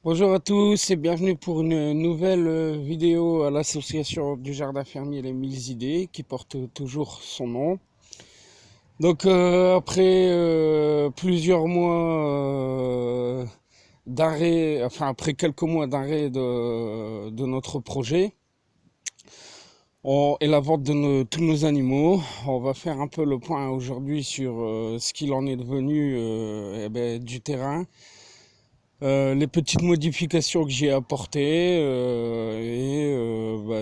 Bonjour à tous et bienvenue pour une nouvelle vidéo à l'association du jardin fermier Les 1000 idées qui porte toujours son nom. Donc après plusieurs mois d'arrêt, enfin après quelques mois d'arrêt de notre projet et la vente de tous nos animaux, on va faire un peu le point aujourd'hui sur ce qu'il en est devenu du terrain. Les petites modifications que j'ai apportées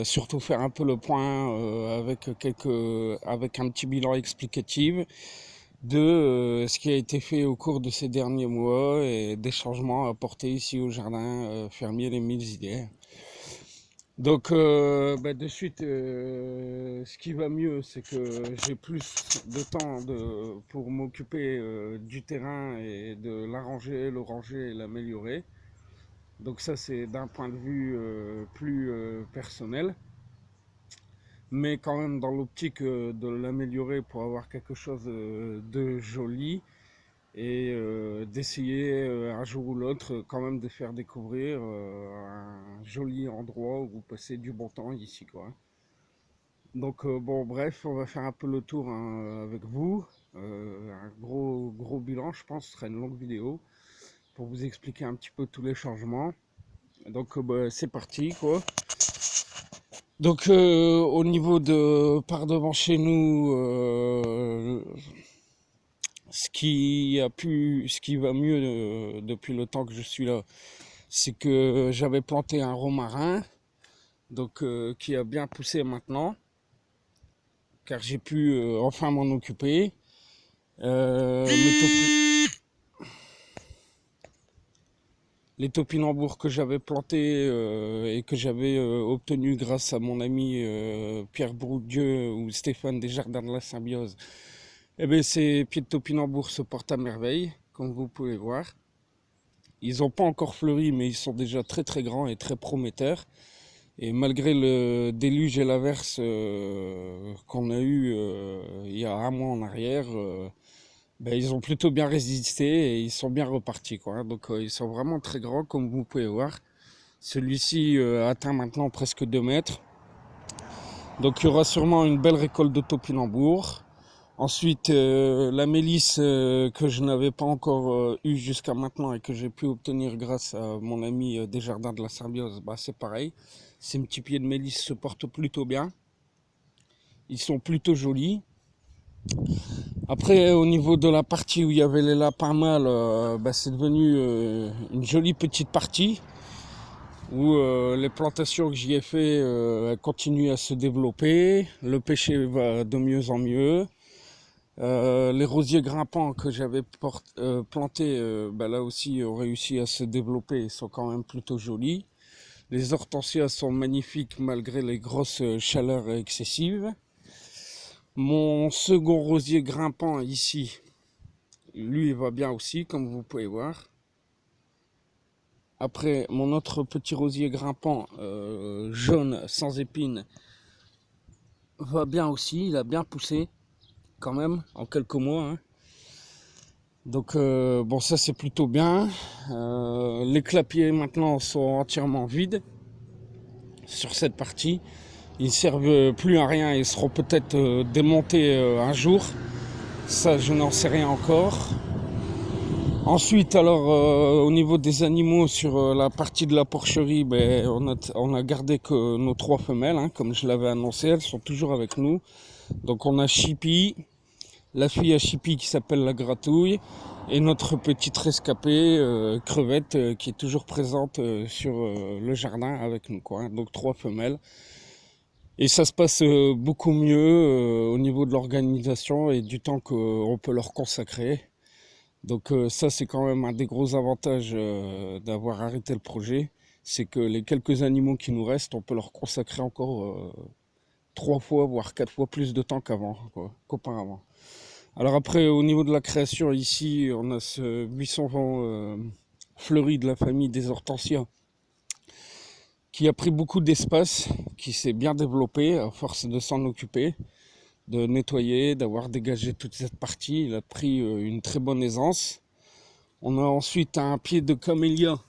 surtout faire un peu le point avec un petit bilan explicatif de ce qui a été fait au cours de ces derniers mois et des changements apportés ici au jardin fermier Les 1000 idées. Donc de suite, ce qui va mieux, c'est que j'ai plus de temps pour m'occuper du terrain et de l'arranger, le ranger et l'améliorer. Donc ça, c'est d'un point de vue plus personnel, mais quand même dans l'optique de l'améliorer pour avoir quelque chose de joli et d'essayer un jour ou l'autre quand même de faire découvrir un joli endroit où vous passez du bon temps ici, quoi. Donc bon, bref, on va faire un peu le tour hein, avec vous. Un gros bilan, je pense, ce sera une longue vidéo pour vous expliquer un petit peu tous les changements. Donc c'est parti, quoi. Donc au niveau de par devant chez nous, ce qui va mieux depuis le temps que je suis là, c'est que j'avais planté un romarin, donc qui a bien poussé maintenant, car j'ai pu enfin m'en occuper. Les topinambours que j'avais plantés et que j'avais obtenus grâce à mon ami Pierre Bourdieu ou Stéphane des Jardins de la Symbiose. Eh bien, ces pieds de topinambour se portent à merveille, comme vous pouvez voir. Ils n'ont pas encore fleuri, mais ils sont déjà très grands et très prometteurs. Et malgré le déluge et l'averse qu'on a eu il y a un mois en arrière, ils ont plutôt bien résisté et ils sont bien repartis, quoi. Donc ils sont vraiment très grands, comme vous pouvez voir. Celui-ci atteint maintenant presque 2 mètres. Donc il y aura sûrement une belle récolte de topinambour. Ensuite, la mélisse que je n'avais pas encore eu jusqu'à maintenant et que j'ai pu obtenir grâce à mon ami des Jardins de la Symbiose, c'est pareil. Ces petits pieds de mélisse se portent plutôt bien. Ils sont plutôt jolis. Après, au niveau de la partie où il y avait les lapins mâles, c'est devenu une jolie petite partie où les plantations que j'y ai fait continuent à se développer. Le pêcher va de mieux en mieux. Les rosiers grimpants que j'avais plantés, là aussi ont réussi à se développer et sont quand même plutôt jolis. Les hortensias sont magnifiques malgré les grosses chaleurs excessives. Mon second rosier grimpant ici, lui va bien aussi, comme vous pouvez voir. Après, mon autre petit rosier grimpant jaune sans épines va bien aussi, il a bien poussé quand même en quelques mois, hein. Donc ça c'est plutôt bien. Les clapiers maintenant sont entièrement vides sur cette partie. Ils ne servent plus à rien, ils seront peut-être démontés un jour. Ça je n'en sais rien encore. Ensuite, alors au niveau des animaux sur la partie de la porcherie, on a gardé que nos 3 femelles, hein, comme je l'avais annoncé, elles sont toujours avec nous. Donc on a Chippy, la fille à Chippy qui s'appelle la Gratouille, et notre petite rescapée Crevette qui est toujours présente sur le jardin avec nous, quoi, hein. Donc 3 femelles. Et ça se passe beaucoup mieux au niveau de l'organisation et du temps qu'on peut leur consacrer. Donc ça c'est quand même un des gros avantages d'avoir arrêté le projet, c'est que les quelques animaux qui nous restent, on peut leur consacrer encore 3 fois, voire 4 fois plus de temps qu'auparavant. Alors après, au niveau de la création, ici, on a ce buisson fleuri de la famille des hortensias qui a pris beaucoup d'espace, qui s'est bien développé à force de s'en occuper, de nettoyer, d'avoir dégagé toute cette partie. Il a pris une très bonne aisance. On a ensuite un pied de camélia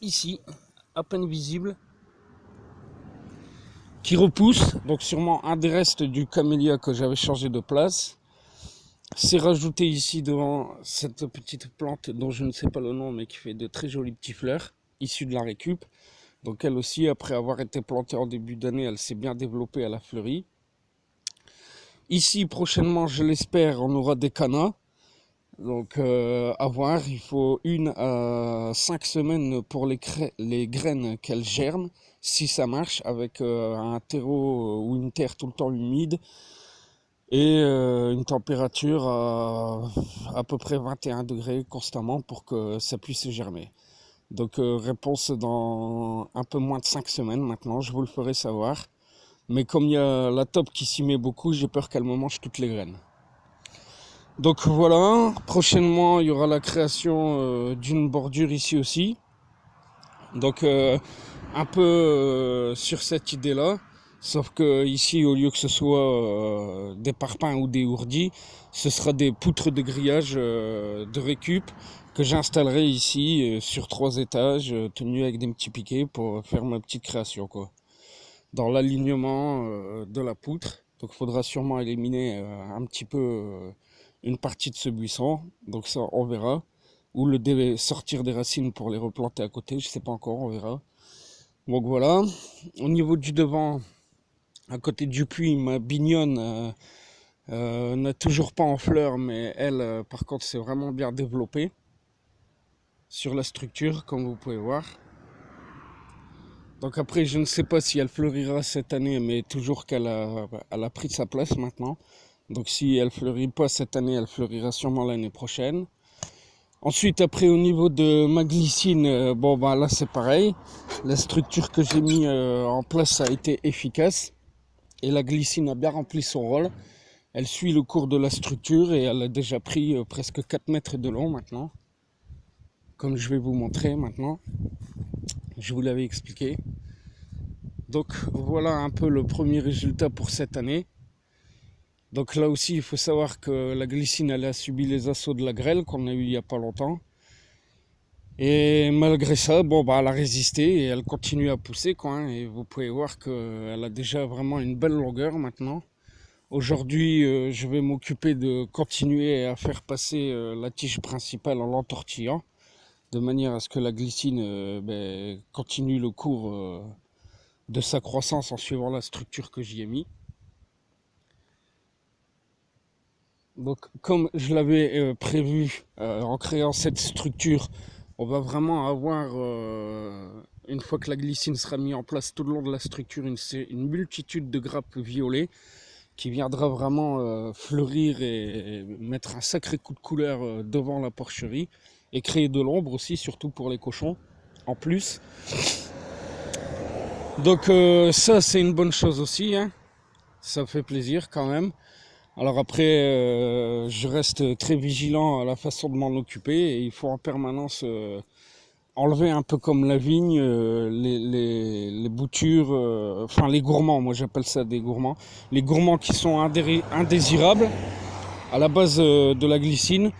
ici, à peine visible, qui repousse. Donc sûrement un des restes du camélia que j'avais changé de place. C'est rajouté ici devant cette petite plante dont je ne sais pas le nom, mais qui fait de très jolies petites fleurs, issues de la récup. Donc elle aussi, après avoir été plantée en début d'année, elle s'est bien développée, elle a fleuri. Ici, prochainement, je l'espère, on aura des cannas. Donc à voir, il faut 1 à 5 semaines pour les graines qu'elles germent, si ça marche, avec un terreau ou une terre tout le temps humide et une température à peu près 21 degrés constamment pour que ça puisse germer. Donc réponse dans un peu moins de 5 semaines maintenant, je vous le ferai savoir. Mais comme il y a la taupe qui s'y met beaucoup, j'ai peur qu'elle me mange toutes les graines. Donc voilà, prochainement il y aura la création d'une bordure ici aussi. Donc un peu sur cette idée-là. Sauf que ici, au lieu que ce soit des parpaings ou des ourdis, ce sera des poutres de grillage de récup que j'installerai ici sur 3 étages, tenues avec des petits piquets pour faire ma petite création, quoi. Dans l'alignement de la poutre. Donc il faudra sûrement éliminer un petit peu une partie de ce buisson. Donc ça, on verra. Ou sortir des racines pour les replanter à côté, je sais pas encore, on verra. Donc voilà. Au niveau du devant, à côté du puits, ma bignonne n'a toujours pas en fleurs, mais elle, par contre, c'est vraiment bien développé sur la structure, comme vous pouvez voir. Donc après, je ne sais pas si elle fleurira cette année, mais toujours qu'elle a pris sa place maintenant. Donc si elle fleurit pas cette année, elle fleurira sûrement l'année prochaine. Ensuite, après, au niveau de ma glycine, bon bah là c'est pareil. La structure que j'ai mis en place a été efficace. Et la glycine a bien rempli son rôle. Elle suit le cours de la structure et elle a déjà pris presque 4 mètres de long maintenant. Comme je vais vous montrer maintenant. Je vous l'avais expliqué. Donc voilà un peu le premier résultat pour cette année. Donc là aussi, il faut savoir que la glycine, elle a subi les assauts de la grêle qu'on a eu il n'y a pas longtemps. Et malgré ça, bon, bah, elle a résisté et elle continue à pousser, quoi, hein. Et vous pouvez voir qu'elle a déjà vraiment une belle longueur maintenant. Aujourd'hui, je vais m'occuper de continuer à faire passer la tige principale en l'entortillant, de manière à ce que la glycine continue le cours de sa croissance en suivant la structure que j'y ai mis. Donc, comme je l'avais prévu en créant cette structure, on va vraiment avoir, une fois que la glycine sera mise en place tout le long de la structure, une multitude de grappes violettes qui viendra vraiment fleurir et mettre un sacré coup de couleur devant la porcherie et créer de l'ombre aussi, surtout pour les cochons en plus. Donc ça c'est une bonne chose aussi, hein. Ça fait plaisir quand même. Alors après, je reste très vigilant à la façon de m'en occuper et il faut en permanence enlever un peu comme la vigne les boutures, enfin les gourmands, moi j'appelle ça des gourmands, les gourmands qui sont indésirables à la base de la glycine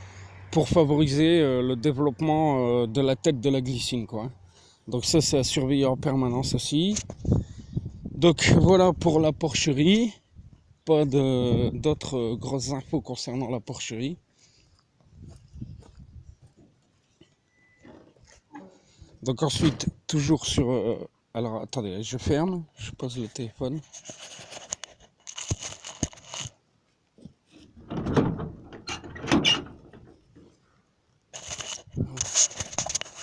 pour favoriser le développement de la tête de la glycine, quoi. Donc ça c'est à surveiller en permanence aussi. Donc voilà pour la porcherie. Pas d'autres grosses infos concernant la porcherie. Donc ensuite, toujours sur... alors attendez, je ferme, je pose le téléphone.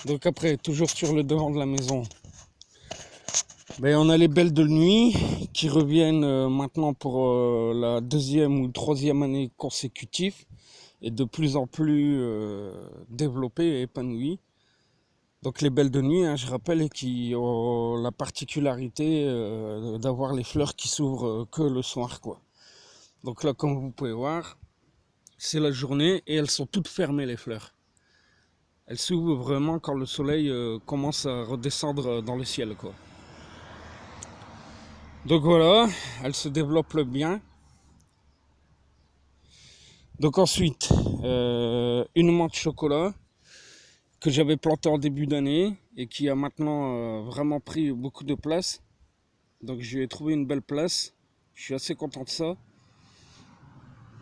Donc après, toujours sur le devant de la maison, on a les belles de nuit qui reviennent maintenant pour la 2e ou 3e année consécutive et de plus en plus développées et épanouies. Donc les belles de nuit, hein, je rappelle, qui ont la particularité d'avoir les fleurs qui s'ouvrent que le soir, quoi. Donc là, comme vous pouvez voir, c'est la journée et elles sont toutes fermées, les fleurs. Elles s'ouvrent vraiment quand le soleil commence à redescendre dans le ciel, quoi. Donc voilà, elles se développent bien. Donc ensuite, une menthe chocolat que j'avais plantée en début d'année et qui a maintenant vraiment pris beaucoup de place. Donc je lui ai trouvé une belle place. Je suis assez content de ça.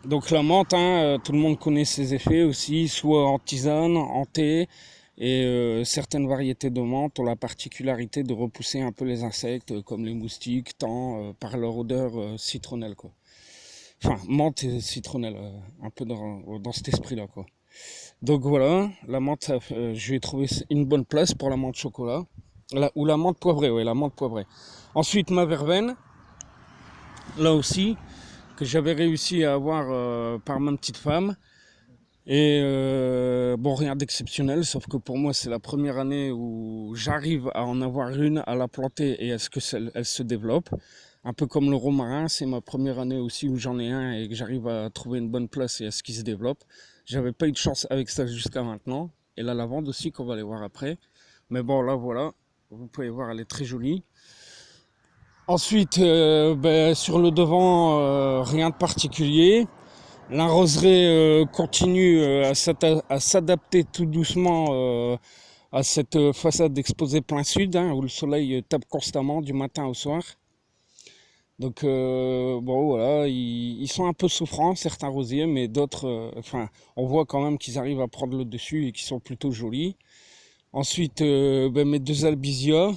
Donc la menthe, hein, tout le monde connaît ses effets aussi, soit en tisane, en thé, et certaines variétés de menthe ont la particularité de repousser un peu les insectes, comme les moustiques, tant par leur odeur citronnelle, quoi. Enfin, menthe et citronnelle, un peu dans cet esprit-là, quoi. Donc voilà, la menthe, je lui ai trouvé une bonne place pour la menthe chocolat, ou la menthe poivrée, ouais, la menthe poivrée. Ensuite, ma verveine, là aussi, que j'avais réussi à avoir par ma petite femme. Et bon, rien d'exceptionnel, sauf que pour moi, c'est la première année où j'arrive à en avoir une, à la planter et à ce qu'elle se développe. Un peu comme le romarin, c'est ma première année aussi où j'en ai un et que j'arrive à trouver une bonne place et à ce qu'il se développe. J'avais pas eu de chance avec ça jusqu'à maintenant. Et la lavande aussi, qu'on va aller voir après. Mais bon, là, voilà. Vous pouvez voir, elle est très jolie. Ensuite, sur le devant, rien de particulier. La roseraie continue à s'adapter tout doucement à cette façade exposée plein sud, hein, où le soleil tape constamment du matin au soir. Donc bon voilà, ils sont un peu souffrants, certains rosiers, mais d'autres, on voit quand même qu'ils arrivent à prendre le dessus et qu'ils sont plutôt jolis. Ensuite, mes deux albizia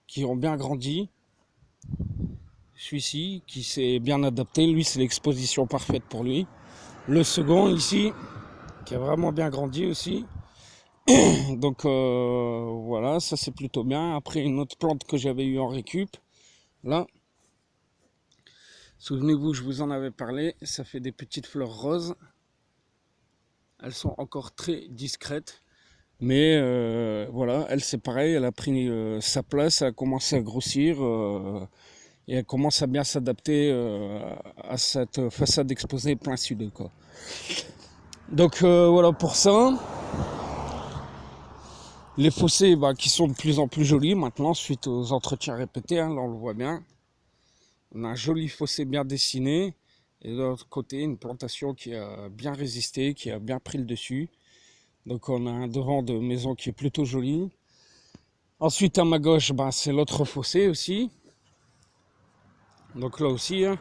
qui ont bien grandi. Celui-ci qui s'est bien adapté, lui c'est l'exposition parfaite pour lui. Le second ici, qui a vraiment bien grandi aussi. Donc voilà, ça c'est plutôt bien. Après une autre plante que j'avais eu en récup, là, souvenez-vous, je vous en avais parlé, ça fait des petites fleurs roses. Elles sont encore très discrètes, mais voilà, elle c'est pareil, elle a pris sa place, elle a commencé à grossir et elle commence à bien s'adapter à cette façade exposée plein sud, quoi. Donc voilà pour ça. Les fossés qui sont de plus en plus jolis maintenant suite aux entretiens répétés, hein, là on le voit bien. On a un joli fossé bien dessiné et de l'autre côté une plantation qui a bien résisté, qui a bien pris le dessus. Donc on a un devant de maison qui est plutôt joli. Ensuite à ma gauche, c'est l'autre fossé aussi. Donc là aussi, hein,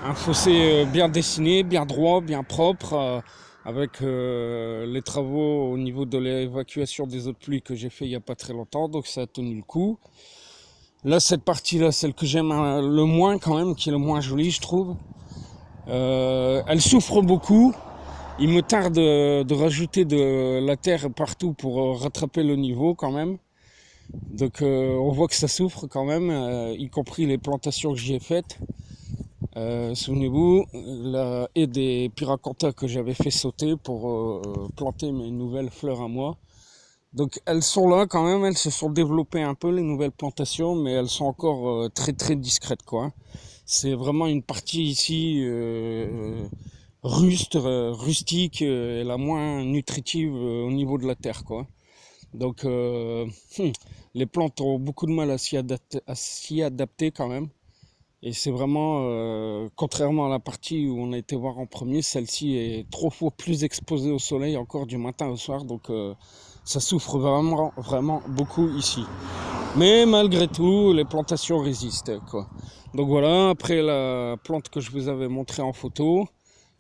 un fossé bien dessiné, bien droit, bien propre. Avec les travaux au niveau de l'évacuation des eaux de pluie que j'ai fait il n'y a pas très longtemps, donc ça a tenu le coup. Là, cette partie-là, celle que j'aime le moins quand même, qui est le moins jolie, je trouve. Elle souffre beaucoup. Il me tarde de rajouter de la terre partout pour rattraper le niveau quand même. Donc on voit que ça souffre quand même, y compris les plantations que j'y ai faites. Souvenez-vous, la haie des Pyracantha que j'avais fait sauter pour planter mes nouvelles fleurs à moi. Donc elles sont là quand même, elles se sont développées un peu les nouvelles plantations, mais elles sont encore très très discrètes, quoi. C'est vraiment une partie ici rustique et la moins nutritive au niveau de la terre, quoi. Donc les plantes ont beaucoup de mal à s'y adapter quand même. Et c'est vraiment, contrairement à la partie où on a été voir en premier, celle-ci est 3 fois plus exposée au soleil encore du matin au soir. Donc ça souffre vraiment, vraiment beaucoup ici. Mais malgré tout, les plantations résistent, quoi. Donc voilà, après la plante que je vous avais montrée en photo,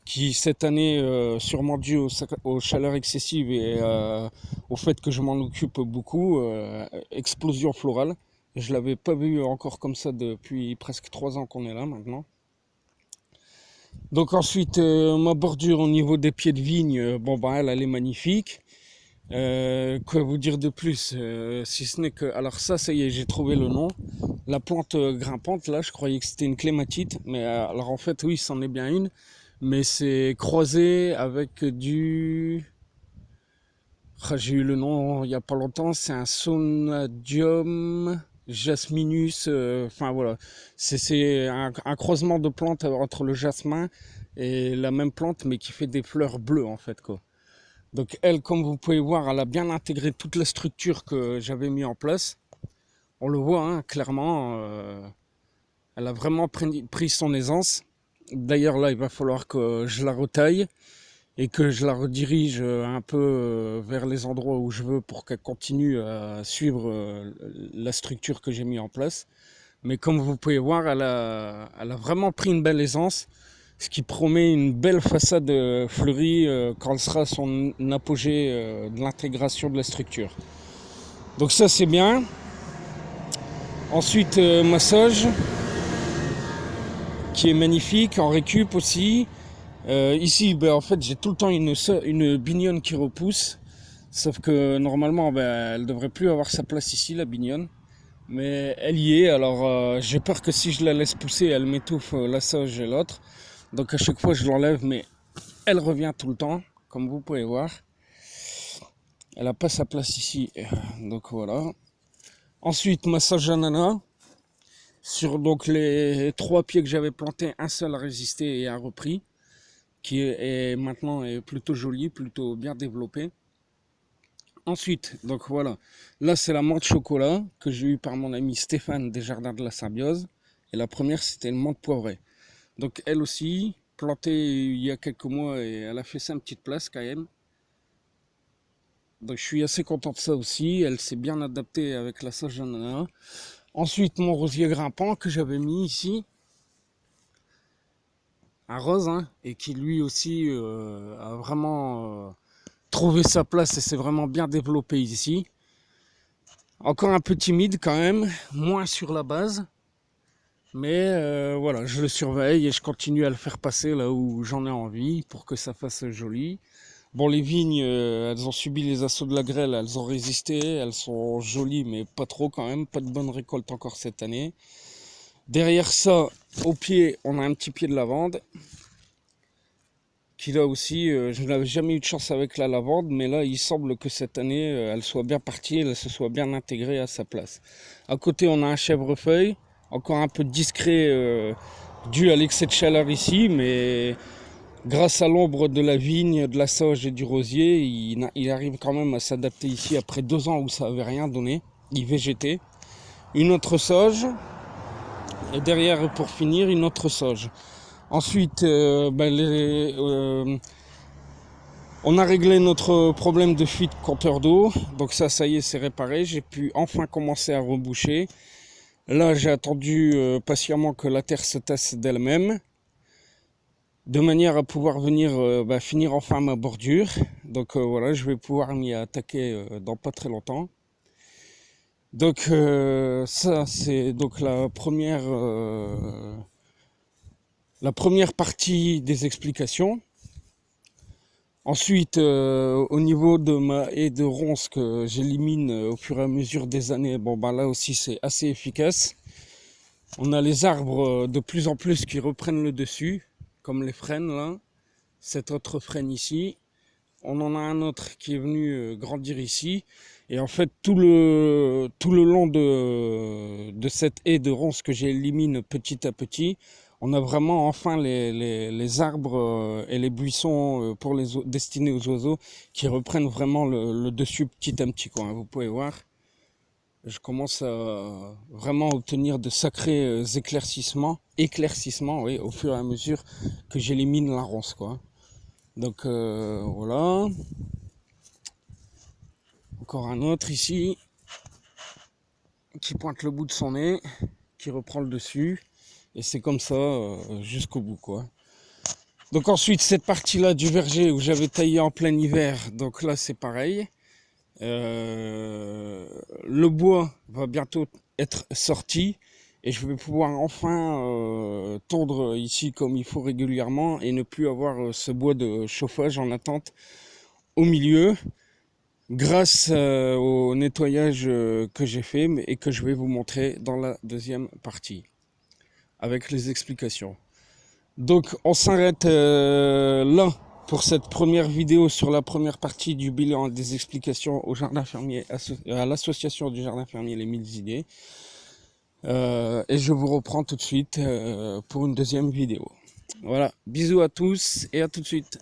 qui cette année, sûrement due aux chaleurs excessives et au fait que je m'en occupe beaucoup, explosion florale. Je l'avais pas vu encore comme ça depuis presque 3 ans qu'on est là maintenant. Donc ensuite, ma bordure au niveau des pieds de vigne, elle est magnifique. Quoi vous dire de plus, si ce n'est que... Alors ça y est, j'ai trouvé le nom. La plante grimpante, là, je croyais que c'était une clématite. Mais alors en fait, oui, c'en est bien une. Mais c'est croisé avec du... J'ai eu le nom il n'y a pas longtemps, c'est un Sonadium jasminus, voilà. C'est un croisement de plantes entre le jasmin et la même plante, mais qui fait des fleurs bleues en fait, quoi. Donc elle, comme vous pouvez voir, elle a bien intégré toute la structure que j'avais mis en place. On le voit, hein, clairement, elle a vraiment pris son aisance. D'ailleurs là, il va falloir que je la retaille. et que je la redirige un peu vers les endroits où je veux pour qu'elle continue à suivre la structure que j'ai mis en place. Mais comme vous pouvez voir, elle a vraiment pris une belle aisance, ce qui promet une belle façade fleurie quand elle sera à son apogée de l'intégration de la structure. Donc ça c'est bien. Ensuite massage, qui est magnifique, en récup aussi. Ici, en fait, j'ai tout le temps une bignonne qui repousse. Sauf que normalement, elle devrait plus avoir sa place ici, la bignonne. Mais elle y est, alors j'ai peur que si je la laisse pousser, elle m'étouffe la sauge et l'autre. Donc à chaque fois, je l'enlève, mais elle revient tout le temps, comme vous pouvez voir. Elle n'a pas sa place ici, donc voilà. Ensuite, massage ananas. Sur donc les 3 pieds que j'avais plantés, un seul a résisté et a repris, qui est maintenant est plutôt joli, plutôt bien développé. Ensuite, donc voilà, là c'est la menthe chocolat que j'ai eue par mon ami Stéphane des Jardins de la Symbiose. Et la première c'était une menthe poivrée. Donc elle aussi, plantée il y a quelques mois et elle a fait sa petite place quand même. Donc je suis assez content de ça aussi, elle s'est bien adaptée avec la sauge d'ananas. Ensuite mon rosier grimpant que j'avais mis ici, un rose, hein, et qui lui aussi a vraiment trouvé sa place et s'est vraiment bien développé ici. Encore un peu timide quand même, moins sur la base. Mais voilà, je le surveille et je continue à le faire passer là où j'en ai envie pour que ça fasse joli. Bon, les vignes, elles ont subi les assauts de la grêle, elles ont résisté, elles sont jolies mais pas trop quand même, pas de bonne récolte encore cette année. Derrière ça, au pied, on a un petit pied de lavande. Qui là aussi, je n'avais jamais eu de chance avec la lavande, mais là il semble que cette année elle soit bien partie, elle se soit bien intégrée à sa place. À côté on a un chèvrefeuille, encore un peu discret dû à l'excès de chaleur ici, mais grâce à l'ombre de la vigne, de la sauge et du rosier, il arrive quand même à s'adapter ici après 2 ans où ça avait rien donné, il végétait. Une autre sauge, et derrière pour finir une autre sauge. Ensuite, on a réglé notre problème de fuite compteur d'eau. Donc ça y est, c'est réparé. J'ai pu enfin commencer à reboucher. Là, j'ai attendu patiemment que la terre se tasse d'elle-même, de manière à pouvoir venir finir enfin ma bordure. Donc voilà, je vais pouvoir m'y attaquer dans pas très longtemps. Donc ça, c'est donc la première partie des explications. Ensuite, au niveau de ma haie de ronces que j'élimine au fur et à mesure des années, là aussi c'est assez efficace. On a les arbres de plus en plus qui reprennent le dessus, comme les frênes là. Cet autre frêne ici. On en a un autre qui est venu grandir ici. Et en fait, tout le long de cette haie de ronces que j'élimine petit à petit, on a vraiment enfin les arbres et les buissons destinés aux oiseaux qui reprennent vraiment le dessus petit à petit, quoi. Vous pouvez voir, je commence à vraiment obtenir de sacrés éclaircissements, oui, au fur et à mesure que j'élimine la ronce, quoi. Donc voilà. Encore un autre ici qui pointe le bout de son nez, qui reprend le dessus. Et c'est comme ça jusqu'au bout, quoi. Donc ensuite, cette partie-là du verger où j'avais taillé en plein hiver, donc là c'est pareil. Le bois va bientôt être sorti et je vais pouvoir enfin tondre ici comme il faut régulièrement et ne plus avoir ce bois de chauffage en attente au milieu, grâce au nettoyage que j'ai fait et que je vais vous montrer dans la deuxième partie avec les explications. Donc on s'arrête là pour cette première vidéo sur la première partie du bilan des explications au jardin fermier, à l'association du jardin fermier Les 1000 idées. Et je vous reprends tout de suite pour une deuxième vidéo. Voilà, bisous à tous et à tout de suite.